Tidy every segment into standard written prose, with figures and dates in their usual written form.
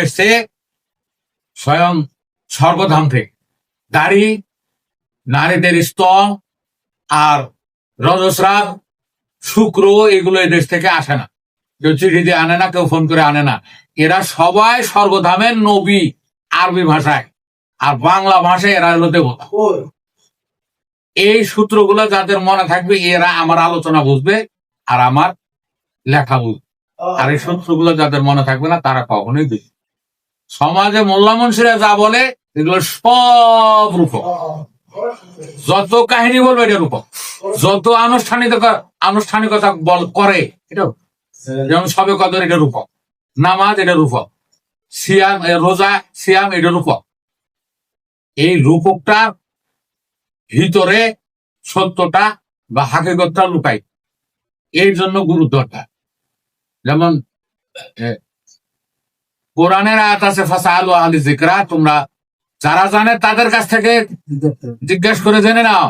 এসছে স্বয়ং স্বর্গধাম থেকে। দাড়ি, নারীদের স্তন আর রজস্রাব, শুক্র, এগুলো এই দেশ থেকে আসে না। কেউ চিঠি দিয়ে আনে না, কেউ ফোন করে আনে না। এরা সবাই স্বর্গধামের নবী আরবি ভাষায়, আর বাংলা ভাষায় এরা হলো দেবতা। এই সূত্রগুলো যাদের মনে থাকবে এরা আমার আলোচনা বুঝবে আর আমার লেখা বুঝবে। আর এই সূত্রগুলো যাদের মনে থাকবে না তারা কখনোই বুঝবে। সমাজে মোল্লা মুন্সিরা যা বলে এগুলো সব রূপক। যত কাহিনী বলবে এটা রূপক, যত আনুষ্ঠানিকতা করে এটা, যেমন সবে কদর এটা রূপক, নামাজ এটা রূপক, সিয়াম রোজা সিয়াম এটা রূপক। এই রূপকটার ভিতরে সত্যটা বা হাকিকতটা লুকাই, এর জন্য গুরু দরকার। যেমন কোরআনের আয়াত আছে ফাসআলু আহলি যিকরা, তোমরা যারা জানে তাদের কাছ থেকে জিজ্ঞেস করে জেনে নাও।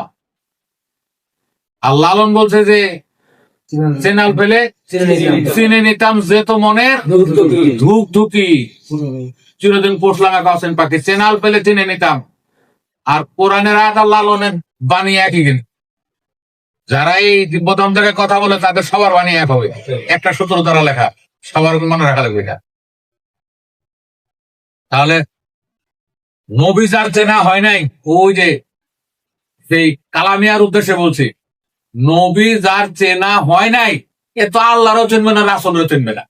আল্লাহ বলছে যে চেনাল পেলে চিনে নিতাম যে তো মনের ধুক ধুকি, চিরদিন পোষলাম এক অসেন পাখি, চেনাল পেলে চিনে নিতাম। আর কোরআনের আয়াত আল্লাহ বাণী একই। কিন্তু যারা এই প্রথম থেকে কথা বলে তাদের সবার বাণী এক হবে, একটা সূত্র দ্বারা লেখা, সবার মনে রাখা লাগবে এটা। তাহলে নবী যার চেনা হয় নাই, ওই যে সেই কালামিয়ার উদ্দেশ্যে বলছি, নবী যার চেনা হয় নাই এ তো আল্লাহরও চিনবে না, রাসূলেরও চিনবে না।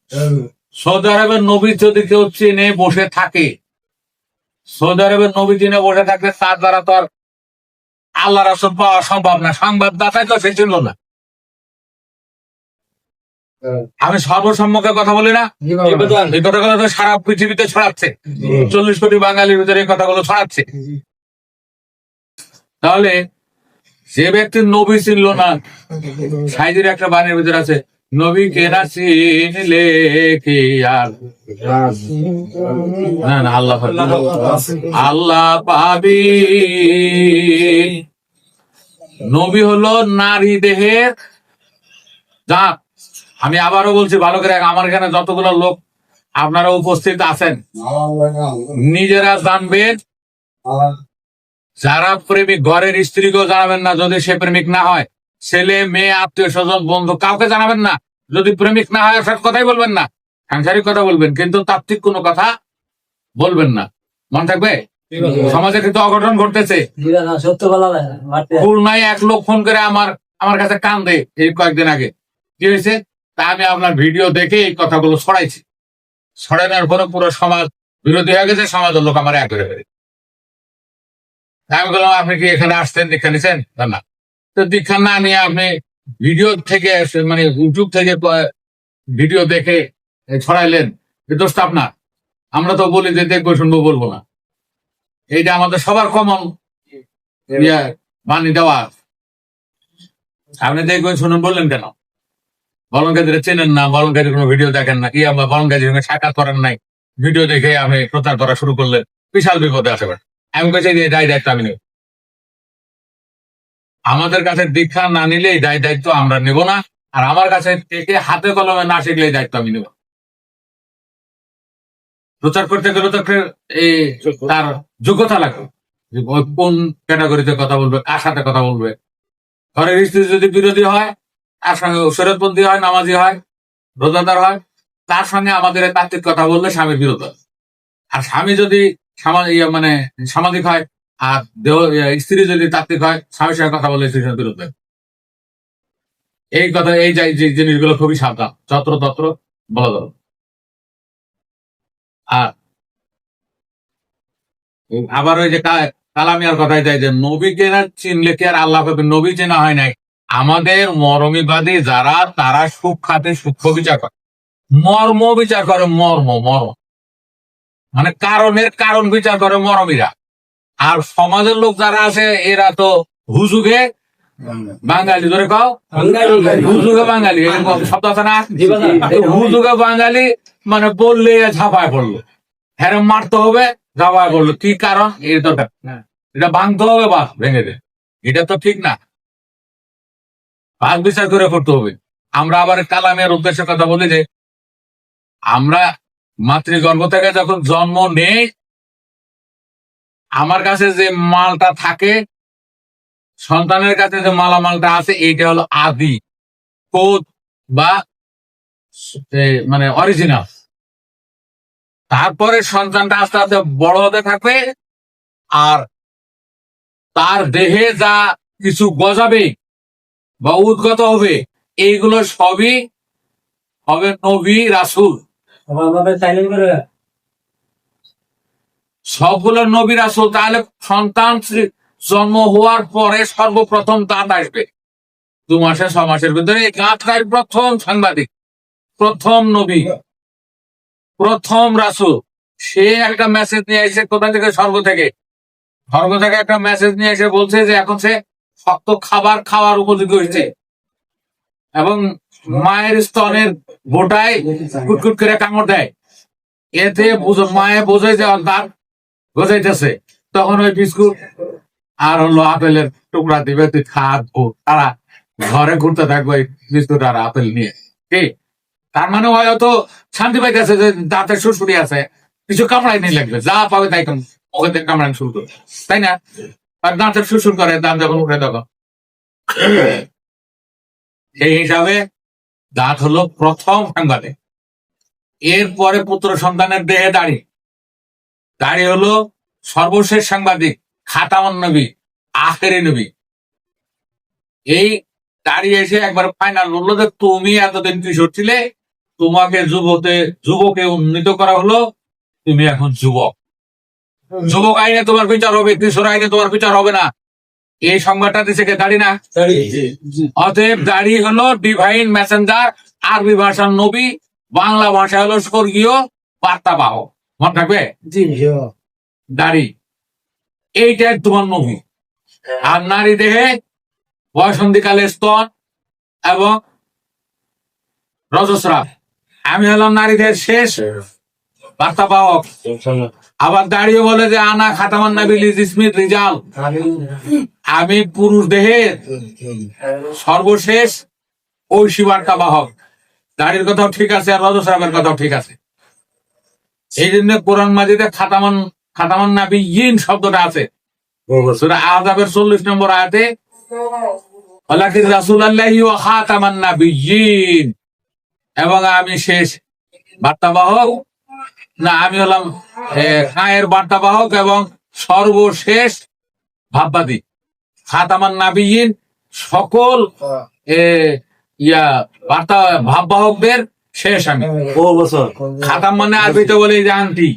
সৌদি আরবের নবী যদি কেউ চিনে বসে থাকে, সৌদি আরবের নবী চিনে বসে থাকলে তার দ্বারা তো আর আল্লাহ রাসূল পাওয়া সম্ভব না। সংবাদদাতাই তো সে চিনল না। আমি সর্বসম্মুখে কথা বলি না, এই কথাগুলো তো সারা পৃথিবীতে ছড়াচ্ছে, 40 কোটি বাঙালির ভিতরে এই কথাগুলো ছড়াচ্ছে। তাহলে যে ব্যক্তির নবী চিনল না, সাইদের একটা বাণীর ভিতরে আছে, নবী কেনা চিনলে কি আর না আল্লাহ আল্লাহ পাবি। নবী হলো নারী দেহের জাত। আমি আবারও বলছি ভালো করে, আমার এখানে যতগুলো লোক আপনারা উপস্থিত আছেন নিজেরা জানবেন। যারা প্রেমিক ঘরের স্ত্রীকেও জানাবেন না যদি সে প্রেমিক না হয়, ছেলে মেয়ে আত্মীয় স্বজন বন্ধু কাউকে জানাবেন না যদি প্রেমিক না হয়। সব কথাই বলবেন না, সাংসারিক কথা বলবেন, কিন্তু তাত্ত্বিক কোনো কথা বলবেন না। মনে থাকবে সমাজে কিন্তু অঘটন ঘটতেছে। খুলনায় এক লোক ফোন করে আমার কাছে কান্দে এই কয়েকদিন আগে। কি হয়েছে? তা আমি আপনার ভিডিও দেখে এই কথাগুলো ছড়াইছি। ছড়ানোর পরে পুরো সমাজ বিরোধী হয়ে গেছে, সমাজের লোক আমার এক করে ফেলে। আমি বললাম আপনি কি এখানে আসছেন দীক্ষা নিছেন? না, তো দীক্ষা না নিয়ে আপনি ভিডিও থেকে মানে ইউটিউব থেকে ভিডিও দেখে ছড়াইলেন, দোষটা আপনার। আমরা তো বলি যে দেখবো শুনবো, বলবো না। এইটা আমাদের সবার কমন বাণী দেওয়া। আপনি দেখবেন শুনুন বললেন কেন? বলনকারীরা চেনেন না, বলনকারীর কোনো ভিডিও দেখেন না, কি আমরা বলনকারীর সঙ্গে সাক্ষাৎ করেন নাই, ভিডিও দেখে আপনি প্রচার করা শুরু করলেন, বিশাল বিপদে আসে। আমি কাছে দায় দায়িত্ব আমি নেব। আমাদের কাছে দীক্ষা না নিলে এই দায় দায়িত্ব আমরা নেব না। আর আমার কাছে থেকে হাতে কলমে না শিখলে এই দায়িত্ব আমি নেব। প্রচার করতে গেলে তো তার যোগ্যতা লাগবে, কোন ক্যাটাগরিতে কথা বলবে, কার সাথে কথা বলবে। ঘরের স্ত্রী যদি বিরোধী হয়, তার সঙ্গে শরীয়তপন্থী হয়, নামাজি হয়, রোজাদার হয়, তার সঙ্গে আমাদের তাত্ত্বিক কথা বললে স্বামীর বিরোধ হয়। আর স্বামী যদি মানে সামাজিক হয়, আর স্ত্রী যদি তাত্ত্বিক হয়, স্বামীর সঙ্গে কথা বললে স্ত্রীর বিরোধ হয়। এই কথা এই জিনিসগুলো খুবই সাবধান, যত্র তত্র বলা যাবে। আর আবার ওই যে কালামিয়ার কথাই যায় যে নবীকে না চিনলে কি আর আল্লাহ পাবে? নবী চেনা হয় নাই। আমাদের মরমীবাদী যারা, তারা সূক্ষ্মাতে সূক্ষ্ম বিচার করে, মর্ম বিচার করে, মর্ম মানে কারণের কারণ বিচার করে মরমীরা। আর সমাজের লোক যারা আছে এরা তো হুজুগে বাঙালি, ধরে কাও হুজুগে বাঙালি শব্দ আছে না? হুজুগে বাঙালি মানে বললে ঝাঁপায় পড়লো, হ্যাঁ মারতে হবে, ঝাঁপায় পড়লো। কি কারণ? এর দরকার, এটা ভাঙতে হবে, বাস ভেঙে দে। এটা তো ঠিক না, ভাগ বিচার করে করতে হবে। আমরা আবার কালামের উদ্দেশ্যে কথা বলি যে আমরা মাতৃগর্ভ থেকে যখন জন্ম নেই, আমার কাছে যে মালটা থাকে, সন্তানের কাছে যে মালামালটা আছে, এইটা হলো আদি কোড বা মানে অরিজিনাল। তারপরে সন্তানটা আস্তে আস্তে বড় হতে থাকবে, আর তার দেহে যা কিছু গজাবে বা উদ্গত হবে, এইগুলো সবই হবে নবী রাসূল। সবগুলো নবী রাসূল। তাহলে সন্তান জন্ম হওয়ার পরে সর্বপ্রথম দাঁত আসবে 2 মাসে 6 মাসের ভিতরে। এই দাঁতটাই প্রথম সাংবাদিক, প্রথম নবী, প্রথম রাসূল। সে একটা মেসেজ নিয়ে এসে কোথা থেকে? স্বর্গ থেকে। স্বর্গ থেকে একটা মেসেজ নিয়ে এসে বলছে যে এখন সে শক্ত খাবার খাওয়ার উপযোগী হয়েছে, এবং মায়ের স্তনের গোটায় কুটকুট করে কামড় দেয়। এতে মায়ে বোঝে যে ওর দাঁত গজাইতেছে। তখন ওই বিস্কুট আর হলো আপেলের টুকরা দিবে, তুই খা। তারা ঘরে ঘুরতে থাকবে ওই বিস্কুট আর আপেল নিয়ে। কি তার মানে হয়তো শান্তি পাইতেছে যে দাঁতের সুরসুরি আছে, কিছু কামড়াই নেই, লাগবে যা পাবে তাই ওকে দিয়ে কামড়ানো শুরু করে, তাই না? আর দাঁতের সুরসুর করে, দাঁত যখন উঠে তখন। সেই হিসাবে দাঁত হলো প্রথম সাংবাদিক। এরপরে পুত্র সন্তানের দেহে দাড়ি। দাড়ি হলো সর্বশেষ সাংবাদিক, খাতামুন নবী, আখেরি নবী। এই দাড়ি এসে একবার ফাইনাল বললো যে তুমি এতদিন কিশোর ছিলে, তোমাকে যুবকে উন্নীত করা হলো, তুমি এখন যুবক। যুবক আইনে তোমার বিচার হবে, কিশোর আইনে তোমার বিচার হবে না। এই সংবাদটা দিচ্ছে কে? দাড়ি না? অতএব দাড়ি হলো ডিভাইন মেসেঞ্জার, আরবি ভাষার নবী, বাংলা ভাষা হলো স্বর্গীয় বার্তাবাহক। মনে থাকবে? দাড়ি এইটাই তোমার নবী। আর নারী দেহে বয়সন্ধিকালে স্তন এবং রজস্রাব। আমি হলাম নারীদের শেষ বার্তাবাহক। আবার দাঁড়িয়ে বলে যে আনা খাতামান নাবিল ইসমির রিজাল, আমি পুরুষ দেহের সর্বশেষ ঐশী বার্তাবাহক। দাড়ির কথাও ঠিক আছে, আর রজস্রাবের কথাও ঠিক আছে। এই জন্য কোরআন মাজিদে খাতামান নাবিয়্যিন শব্দটা আছে। সূরা আহজাবের 40 নম্বর আয়াতে ওয়ালাকিন রাসূলুল্লাহি ওয়া খাতামান নাবিয়্যিন, এবং আমি শেষ বার্তাবাহক, না আমি হলাম খায়ের বার্তাবাহক এবং সর্বশেষ ভাববাদী। খাতামান নাবিয়্যিন সকল বার্তা ভাববাহকদের শেষ আমি। খাতাম মানে আরবিতে বলে যে আংটি,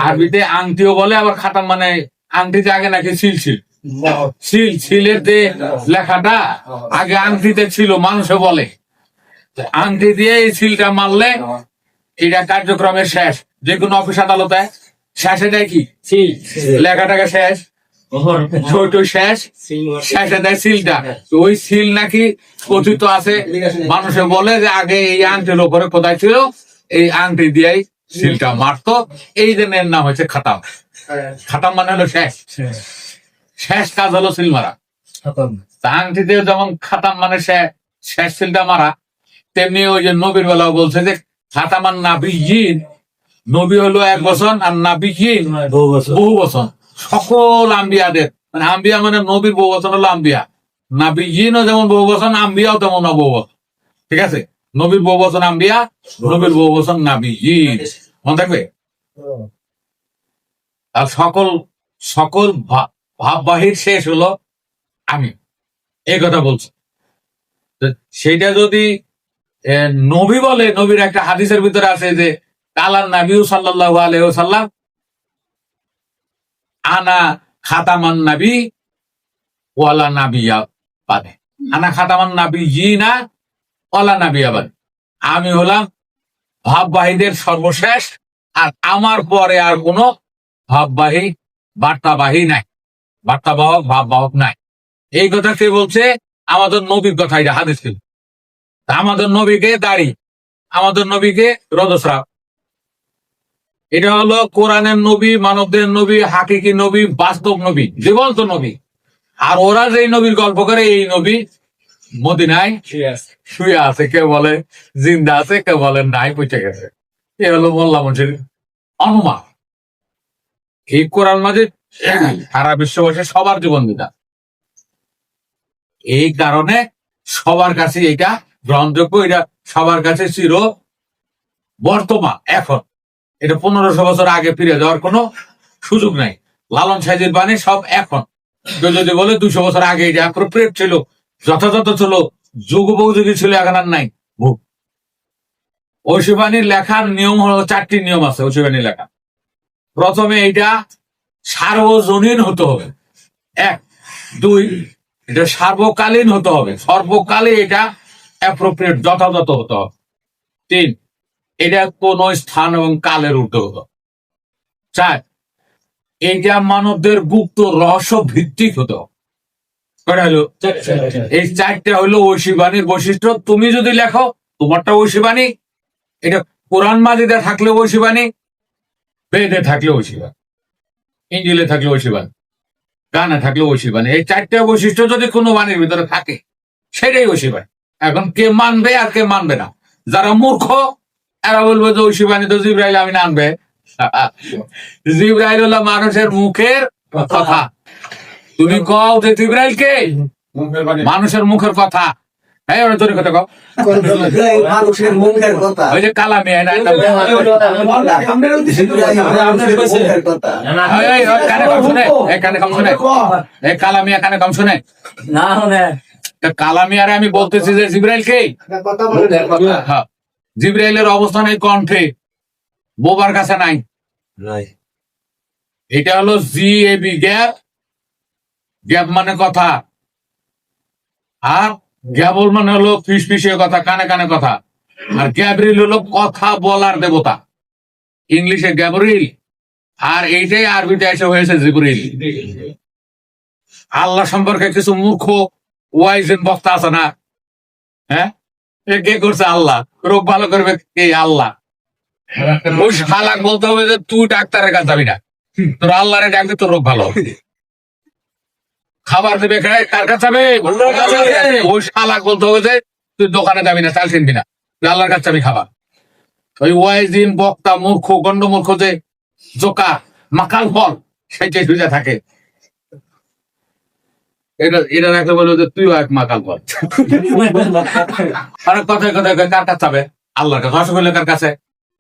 আরবিতে আংটিও বলে, আবার খাতাম মানে আংটিতে আগে নাকি সিলের যে লেখাটা আগে আংটিতে ছিল, মানুষে বলে আংটি দিয়ে এই সিলটা মারলে এটা কার্যক্রমের শেষ। যে কোনো অফিস আদালতে শেষে দেয় কি? লেখাটাকে শেষ, ছোট শেষ, শেষে দেয় সিলটা। ওই সিল নাকি কথিত আছে, মানুষে বলে যে আগে এই আংটির উপরে কোথায় ছিল, এই আংটি দিয়েই সিলটা মারতো। এই জন্য এর নাম হচ্ছে খাতাম। খাতাম মানে হলো শেষ, শেষ কাজ হলো সিল মারা। আংটি দিয়ে যেমন খাতাম মানে শেষ সিলটা মারা, তেমনি ওই যে নবীর বেলাও বলছে যে খাতামান নাবিয়্যিন, নবী হলো 1 বছর, আর নাবিয়্যিন বহু বছর। সকল আম্বিয়াদের, মানে আম্বিয়া মানে নবীর বহু বছর হলো আম্বিয়া, নাবিয়্যিনও যেমন বহু বছর, আম্বিয়াও তেমন বহু বছর। ঠিক আছে? নবীর বহু বছর আম্বিয়া, নবীর বহু বছর নাবিয়্যিন। মনে থাকবে? আর সকল ভাববাহীর শেষ হলো আমি, এই কথা বলছি। সেইটা যদি নবী বলে, নবীর একটা হাদিসের ভিতরে আছে যে কালান নবী সাল্লাল্লাহু আলাইহি ওয়াসাল্লাম আনা খাতামান নবী ওয়ালা নাবিয়্যা বাদে, আনা খাতামান নাবিয়্যিনা ওয়ালা নাবিয়্যা বাদে, আমি হলাম ভাববাহীদের সর্বশেষ, আর আমার পরে আর কোনো ভাববাহী বার্তাবাহী নাই, বার্তাবাহক ভাববাহক নাই। এই কথা কে বলছে? আমাদের নবীর কথা, এটা হাদিস ছিল। আমাদের নবীকে দাড়ি, আমাদের নবীকে রজস্রাব। এটা হলো কোরআনের নবী, মানবদের নবী, হাকিকি নবী, বাস্তব নবী, জীবন্ত নবী। আর ওরা যে নবীর গল্প করে, এই নবী মদিনায় শুয়ে আছে, কেউ বলে জিন্দা আছে, কেউ বলে নাই, পচে গেছে। এ হলো মোল্লা মঞ্চের অনুমান। এই কোরআন মাজিদ সারা বিশ্ববাসী সবার জীবন বিধান। এই কারণে সবার কাছে এটা গ্রহণযোগ্য, এটা সবার কাছে চির বর্তমান। এখন এটা 1500 বছর আগে ফিরে যাওয়ার কোনো সুযোগ নাই। লালন সাইজির বাণী সব এখন। কেউ যদি বলে 200 বছর আগে এটা অ্যাপ্রোপ্রিয়েট ছিল, যথাযথ ছিল, যুগোপযোগী ছিল, এখন আর নাই, ভুল। ঐশীবাণীর লেখার নিয়ম হলো 4টি নিয়ম আছে ঐশীবাণীর লেখা। প্রথমে এটা সার্বজনীন হতে হবে, 1। 2, এটা সার্বকালীন হতে হবে, সর্বকালে এটা অ্যাপ্রোপ্রিয়েট যথাযথ হতে হবে। 3, এটা কোন স্থান এবং কালের ঊর্ধ্বে হতো। 4, এটা মানবদের গুপ্ত রহস্য ভিত্তিক হতো। কয়টা হলো? এই 4টা হলো ঐশীবাণীর বৈশিষ্ট্য। তুমি যদি লেখো তোমারটা ঐশীবাণী, এটা কোরআন মাজিদে থাকলে ঐশীবাণী, বেদে থাকলে ঐশীবাণী, ইঞ্জিলে থাকলে ঐশীবাণী, গানে থাকলে ঐশীবাণী। এই 4টা বৈশিষ্ট্য যদি কোনো বাণীর ভিতরে থাকে সেটাই ঐশীবাণী। এখন কে মানবে আর কে মানবে না? যারা মূর্খ এরা বলবে যে ঐশীবাণী তো জিবরাইল আমিন আনবে। জিবরাইল হলো মানুষের মুখের কথা। তুমি কও যে জিবরাইল কে? মানুষের মুখের কথা। হ্যাঁ, ওরা তোর কথা কও। মানুষের মুখের কথা। ওই যে কালামি কানে কম শুনে, কানে কম শুনে, কালামিয়া কানে কম শুনে না শুনে। কালামিয়ারে আমি বলতেছি যে জিবরাইল কে? হ্যাঁ, জিবরাইলের অবস্থান এই কণ্ঠে, বোবার কাছে নাই। এটা হলো GAB, গ্যাপ। গ্যাপ মানে কথা, আর গ্যাবল মানে হলো ফিসফিসিয়ে কথা, কানে কানে কথা। আর গ্যাব্রিল হলো কথা বলার দেবতা, ইংলিশে গ্যাবরিল, আর এইটাই আরবিতে এসে হয়েছে জিবরিল। আল্লাহ সম্পর্কে কিছু মূর্খ ওয়াইজেন বক্তা আছে না? হ্যাঁ, কে করছে? আল্লাহ। রোগ ভালো করবে কে? আল্লাহ। ওই শালাক বলতে হবে যে তুই ডাক্তারের কাছে যাবি না, তোর আল্লাহরে ডাকবে, তোর রোগ ভালো হবে। খাবার দেবে কার কাছে যাবে? ওই শালাক বলতে হবে যে তুই দোকানে যাবি না, চাল কিনবি না, তুই আল্লাহর কাছে যাবি খাবার। ওই ওয়াইজিন বক্তা মূর্খ গন্ড মূর্খ যে জোকা মাকাল ফল সেটাই সুজা থাকে, এটা রাখলে বলবো যে তুইও এক মাকাল ফল। অনেক কথায় কথায় কার কাছে যাবে? আল্লাহর কাছে। অসুখ হইলে কার কাছে?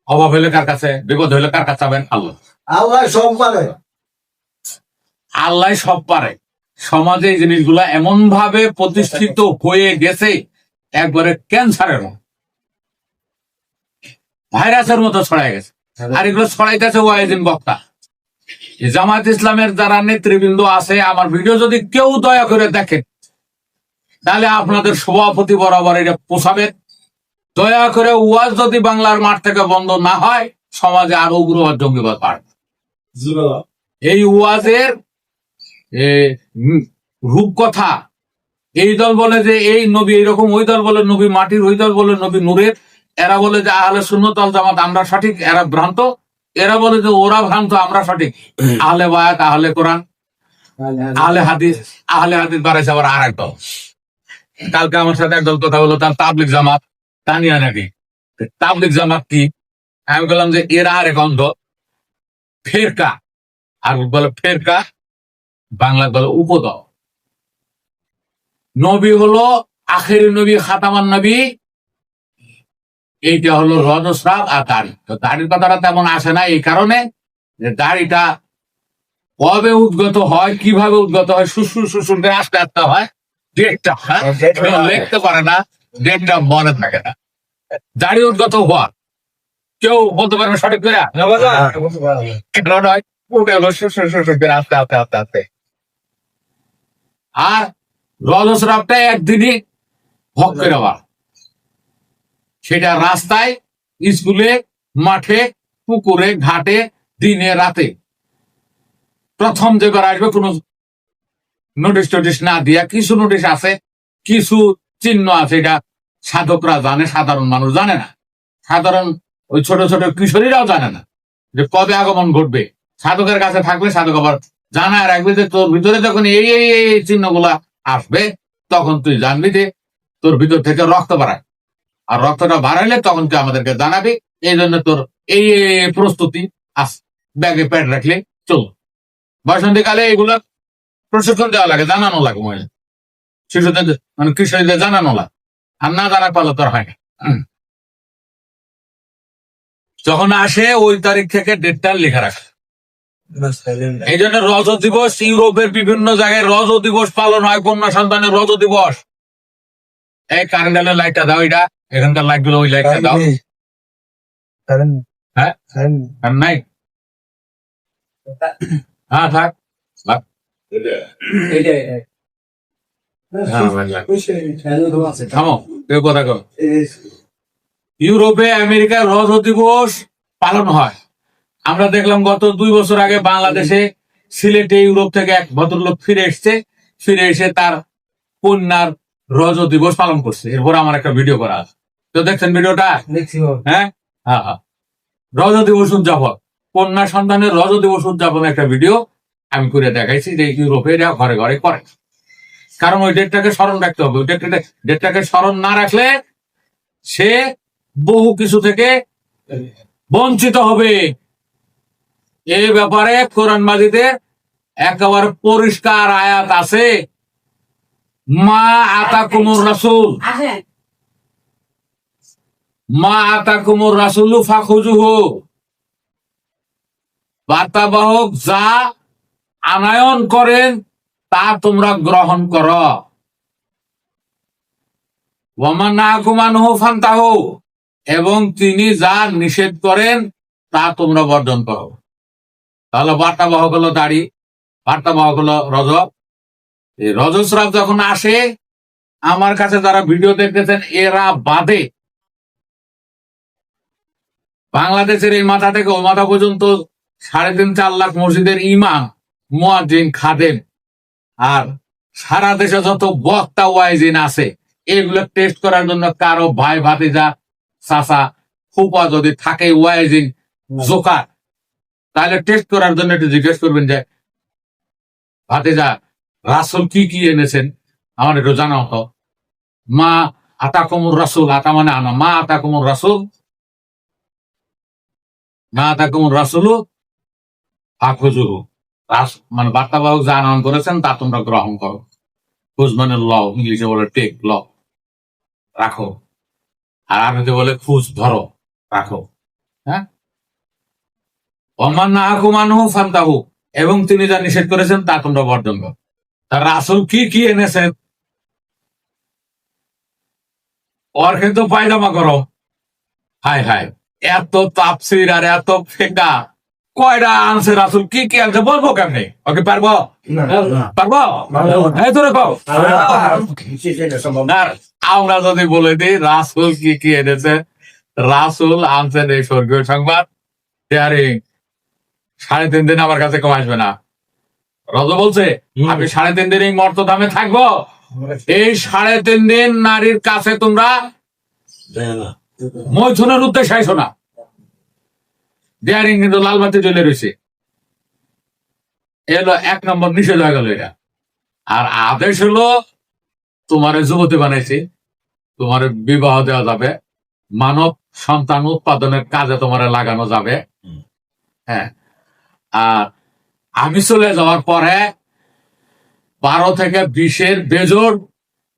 অভাব হইলে কার কাছে? বিপদ হইলে কার কাছে যাবেন? আল্লাহ। আল্লাহ সব পারে। আল্লাহ সব পারে। সমাজে এই জিনিসগুলা এমন ভাবে প্রতিষ্ঠিত হয়ে গেছে, একবারে ক্যান্সারের মতো, ভাইরাসের মতো ছড়াই গেছে। আর এগুলো ছড়াইতেছে ওয়াইজিন বক্তা। জামাত ইসলামের যারা নেতৃবৃন্দ আছে, আমার ভিডিও যদি কেউ দয়া করে দেখেন, তাহলে আপনাদের সভাপতি বরাবর এটা পোষাবেন। দয়া করে ওয়াজ যদি বাংলার মাঠ থেকে বন্ধ না হয়, সমাজে আরো উগ্রবাদ জঙ্গিবাদ বাড়বে। এই ওয়াজের রূপকথা, এই দল বলে যে এই নবী এইরকম, ওই দল বলে নবী মাটির, ওই দল বলে নবী নূরের, এরা বলে যে আহলে সুন্নাত ওয়াল জামাত আমরা সঠিক, এরা ভ্রান্ত, এরা বলে যে ওরা ভ্রান্ত আমরা সঠিক। আহলে বায়াত, আহলে কোরআন, আহলে হাদিস বাড়াইছে আবার আর এক দল। কালকে আমার সাথে একদল কথা বললো, তার তাবলিগ জামাত তানিয়া নাকি। তাবলিগ জামাত কি? আমি বললাম যে এরা আর এক অন্ধ ফেরকা, আর বলে ফেরকা, বাংলা বলে উপদল। নবী হলো আখেরি নবী, খাতামান নবী, এইটা হলো রজস্রাব আর দাড়ি। তো দাড়ির কথাটা তেমন আসে না এই কারণে যে দাড়িটা কবে উদ্গত হয়, কিভাবে উদ্গত হয়, শ্বশুর শ্বশুর আস্তে আস্তে হয়, ডেটটা লিখতে পারে না, ডেটটা মনে থাকে না। দাড়ি উদ্গত হওয়ার কেউ বলতে পারবে সঠিক করে? কেন নয়? ওটা হলো শ্বশুর শ্বশুর আস্তে আস্তে আস্তে আস্তে। আর রজস্রাবটা একদিনই ভোগ করে আবার, সেটা রাস্তায়, স্কুলে, মাঠে, পুকুরে, ঘাটে, দিনে রাতে। প্রথম যেবার আসবে কোনো নোটিশ টোটিশ না দিয়া, কিছু নোটিশ আছে, কিছু চিহ্ন আছে, এটা সাধকরা জানে, সাধারণ মানুষ জানে না। সাধারণ ওই ছোট ছোট কিশোরীরাও জানে না যে কবে আগমন ঘটবে। সাধকের কাছে থাকলে সাধক আবার জানায় রাখবে যে তোর ভিতরে যখন এই এই এই চিহ্নগুলা আসবে, তখন তুই জানবি যে তোর ভিতর থেকে রক্ত বাড়ায়, আর রক্তটা বাড়াইলে তখন তুই আমাদেরকে জানাবি। এই জন্য তোর এই প্রস্তুতি আছে, ব্যাগে প্যাড রাখলে চলো। বসন্তকালে এগুলো প্রশিক্ষণ দেওয়া লাগে, জানানো লাগে, মহিলা শিশুদের মানে কিশোরীদের জানানো লাগে, আর না জানা পারলে তো আর হয় না। যখন আসে ওই তারিখ থেকে ডেটটা লেখা রাখে। এই জন্য রজ দিবস, ইউরোপের বিভিন্ন জায়গায় রজ দিবস পালন হয়, কন্যা সন্তানের রজ দিবস। এই কারেন্টের লাইটটা দাও, এটা এখানকার লাইট গুলো ওই লাইটটা দাও। হ্যাঁ আর নাই, হ্যাঁ থাক থাক। থামো, কেউ কথা কর। ইউরোপে আমেরিকার রজ দিবস পালন হয়। আমরা দেখলাম গত 2 বছর আগে বাংলাদেশে সিলেটে ইউরোপ থেকে এক ভদ্রলোক ফিরে এসছে, ফিরে এসে তার কন্যার রজ দিবস পালন করছে। এরপর আমার একটা ভিডিও করা আছে, তো দেখছেন ভিডিওটা? হ্যাঁ হ্যাঁ হ্যাঁ, রজ দিবস উদযাপন, কন্যা সন্তানের রজ দিবস উদযাপন একটা ভিডিও আমি করে দেখাইছি, যে ইউরোপে এরা ঘরে ঘরে করে। কারণ ওই ডেটটাকে স্মরণ রাখতে হবে। ওই ডেটটাকে স্মরণ না রাখলে সে বহু কিছু থেকে বঞ্চিত হবে। এই ব্যাপারে কোরআন মাজিদে একেবারে পরিষ্কার আয়াত আছে, মা আতাকুমুর রাসূল, মা আতাকুমুর রাসূলু ফাখুযুহু, বার্তাবাহক যা আনায়ন করেন তা তোমরা গ্রহণ করো, ওয়া মা নাহাকুম আনহু ফান্তাহু, এবং তিনি যা নিষেধ করেন তা তোমরা বর্জন করো। তাহলে বার্তাবাহক হলো দাড়ি, বার্তাবাহক হলো রজব। এই রজস্রাব যখন আসে, আমার কাছে যারা ভিডিও দেখতেছেন এরা বাদে বাংলাদেশের এই মাথা থেকে ওই মাথা পর্যন্ত 3.5-4 লাখ মসজিদের ইমাম, মুয়াজ্জিন, খাদেম আর সারা দেশে যত বক্তা ওয়াইজিন আছে, এগুলো টেস্ট করার জন্য কারো ভাই ভাতিজা চাচা ফুপা যদি থাকে ওয়াইজিন জোকার, তাহলে টেস্ট করার জন্য একটু জিজ্ঞেস করবেন যে ভাতিজা রাসূল কি কি এনেছেন আমার একটু জানাও তো। মা আতাকুমুর রাসূল, আতা মানে আনা, মা আতাকুমুর রাসূল, মা আতাকুমুর রাসূলু ফাখুযুহু, মানে বার্তাবাহক যা আনয়ন করেছেন তা তোমরা গ্রহণ করো। খুঁজ মানে ল, ইংলিশে বলে টেক, ল, রাখো। আর আরবিতে বলে খুঁজ, ধরো, রাখো। হ্যাঁ, ওমান নাহাকুম আনহু ফান্তাহু, এবং তিনি যা নিষেধ করেছেন তা তোমরা বর্জন করো। তার রাসূল কি কি এনেছেন? ওর কিন্তু পায়জামা করো। হায় হায়, এত তাফসীর আর এত ফিকহ, কয়টা আনছে রাসূল, কি কি আনছে বলবো কেমনে? ওকে পারবো? পারবো? এই তোরে কও। আর আমরা যদি বলে দিই রাসূল কি কি এনেছে, রাসূল আনছেন এই স্বর্গীয় সংবাদ শেয়ারিং, 3.5 দিন আমার কাছে কেউ আসবে না। রজ বলছে আমি 3.5 দিন এই মর্তধামে থাকবো, এই 3.5 দিন নারীর কাছে তোমরা মৈথুনের উদ্দেশ্যে আইসো না। ডেয়ারিং কিন্তু লাল বাতি জ্বলে রয়েছে, এলো 1 নম্বর নিষেধ হয়ে গেল এটা। আর আদেশ হলো তোমার যুবতী বানাইছি, তোমার বিবাহ দেওয়া যাবে, মানব সন্তান উৎপাদনের কাজে তোমার লাগানো যাবে। হ্যাঁ, আর আমি চলে যাওয়ার পরে 12 থেকে 20 বেজোড়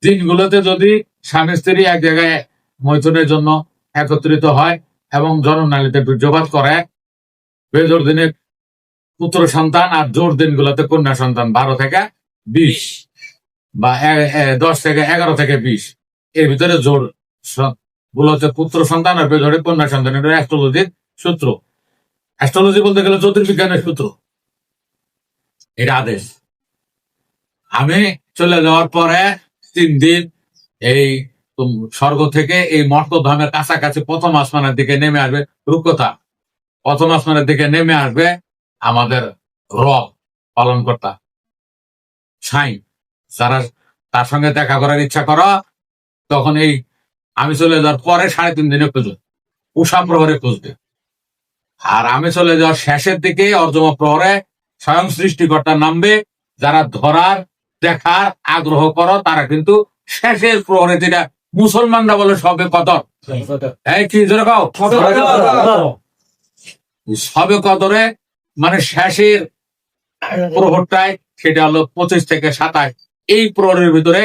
দিনগুলোতে যদি স্বামী স্ত্রী এক জায়গায় মৈথুনের জন্য একত্রিত হয় এবং জননালীতে বীর্যপাত করে, বেজোড় দিনে পুত্র সন্তান আর জোর দিনগুলোতে কন্যা সন্তান 12 থেকে 20 বা 10 থেকে 11 থেকে 20, এর ভিতরে জোর গুলো হচ্ছে পুত্র সন্তান আর বেজোড়ে কন্যা সন্তান। এটা অ্যাস্ট্রোলজির সূত্র। অ্যাস্ট্রোলজি বলতে গেলে জ্যোতির্বিজ্ঞানের সূত্র। এটা আদেশ। আমি চলে যাওয়ার পরে 3 দিন এই স্বর্গ থেকে এই মর্তধামের কাছাকাছি প্রথম আসমানের দিকে নেমে আসবে রূপকথা, প্রথম আসমানের দিকে নেমে আসবে আমাদের রব পালন কর্তা সাই। যারা তার সঙ্গে দেখা করার ইচ্ছা করো, তখন এই আমি চলে যাওয়ার পরে 3.5 দিনে খুঁজো, উষা প্রহরে খুঁজবে। আর আমি চলে যাওয়ার শেষের দিকে অর্জমা প্রহরে স্বয়ং সৃষ্টিকর্তা নামবে। যারা ধরার দেখার আগ্রহ করো তারা কিন্তু শেষের প্রহরে, যেটা মুসলমানরা বলে সবে কদর, এই কি জোরে কও, সবে কদরে মানে শেষের প্রহরটায়, সেটা হলো 25 থেকে 27, এই প্রহরের ভিতরে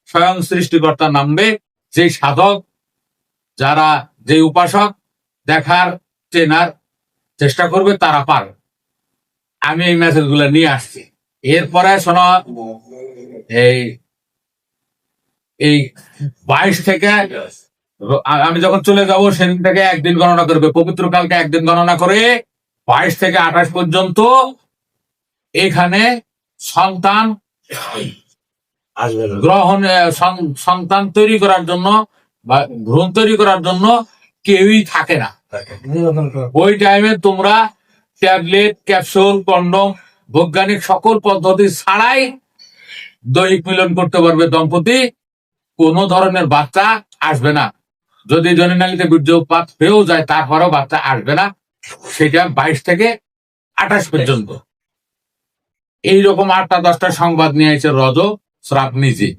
স্বয়ং সৃষ্টিকর্তা নামবে। যে সাধক, যারা যে উপাসক দেখার চেনার চেষ্টা করবে তারা পারবে। আমি এই মেসেজ গুলো নিয়ে আসছি। এরপরে শোনো, এই এই 22 থেকে আমি যখন চলে যাব সেদিন থেকে একদিন গণনা করবে, পবিত্র কালকে একদিন গণনা করে 22 থেকে 28 পর্যন্ত এখানে সন্তান গ্রহণ, সন্তান তৈরি করার জন্য বা ভ্রূণ তৈরি করার জন্য কেউই থাকে না। ওই টাইমে তোমরা ট্যাবলেট, ক্যাপসুল, কন্ডম, বৈজ্ঞানিক সকল পদ্ধতি ছাড়াই দৈহিক মিলন করতে পারবে দম্পতি। কোনো ধরনের বাচ্চা আসবে না। যদি জননালীতে বীর্যপাত হয়েও যায় তারপরেও বাচ্চা আসবে না। সেটা 22 থেকে 28 পর্যন্ত। এইরকম 8টা-10টা সংবাদ নিয়ে এসে রজ শ্রাপ নিজে।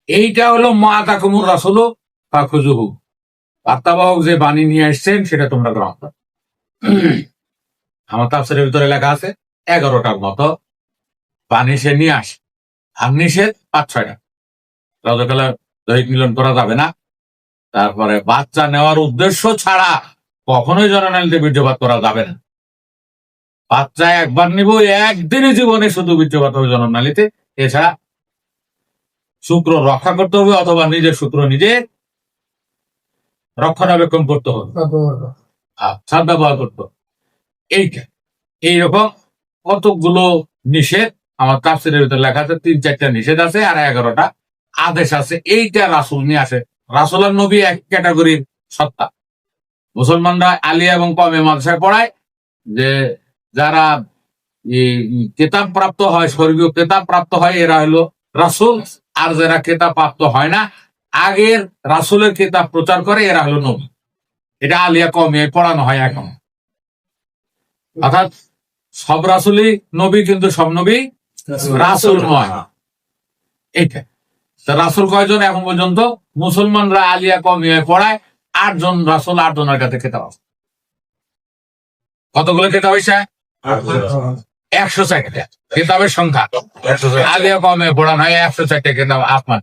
এইটা হলো মা তাকুমুর রাসূল ফাখুজুহু, বার্তাবাহক যে বাণী নিয়ে এসছেন সেটা তোমরা গ্রহণ করো। আমার তাফসীরের ভিতরে লেখা আছে 11টার মতো বাণী সে নিয়ে আসে, আর নিষেধ 5-6টা। রজকালে দৈহিক মিলন করা যাবে না। তারপরে বাচ্চা নেওয়ার উদ্দেশ্য ছাড়া কখনোই জননালীতে বীর্যপাত করা যাবে না। বাচ্চা একবার নিব, একদিনই জীবনে শুধু বীর্যপাত হবে জননালীতে। এছাড়া শুক্র রক্ষা করতে হবে অথবা নিজের শুক্র নিজে রক্ষণাবেক্ষণ করতে হবে, সদ্ব্যবহার করতে হবে। এইটা এইরকম কতগুলো নিষেধ আমার তাফসীরের ভিতরে লেখা আছে। 3-4টা নিষেধ আছে আর 11টা আদেশ আছে। এইটা রাসূল নিয়ে আসে। রাসূল আর নবী এক ক্যাটাগরির সত্তা। মুসলমানরা আলিয়া এবং কওমে মাদ্রাসায় পড়ায় যে যারা কেতাব প্রাপ্ত হয়, স্বর্গীয় কেতাব প্রাপ্ত হয়, এরা হলো রাসূল। আর যারা কেতাব প্রাপ্ত হয় না, আগের রাসূলের কেতাব প্রচার করে, এরা হলো নবী। এটা আলিয়া কওমে পড়ানো হয় এখন। অর্থাৎ সব রাসূলই নবী, কিন্তু সব নবী রাসূল নয়। এইটা রাসূল কয়জন এখন পর্যন্ত? মুসলমানরা আলিয়া কওমে পড়ায় 8 জন রাসূল, 8 জনের কাছে কেতাব আছে। কতগুলো কেতাব হয়েছে? 104টা কেতাবের সংখ্যা। আলিয়া কওমে পড়ানো হয় 104টা কেতাব। আপনার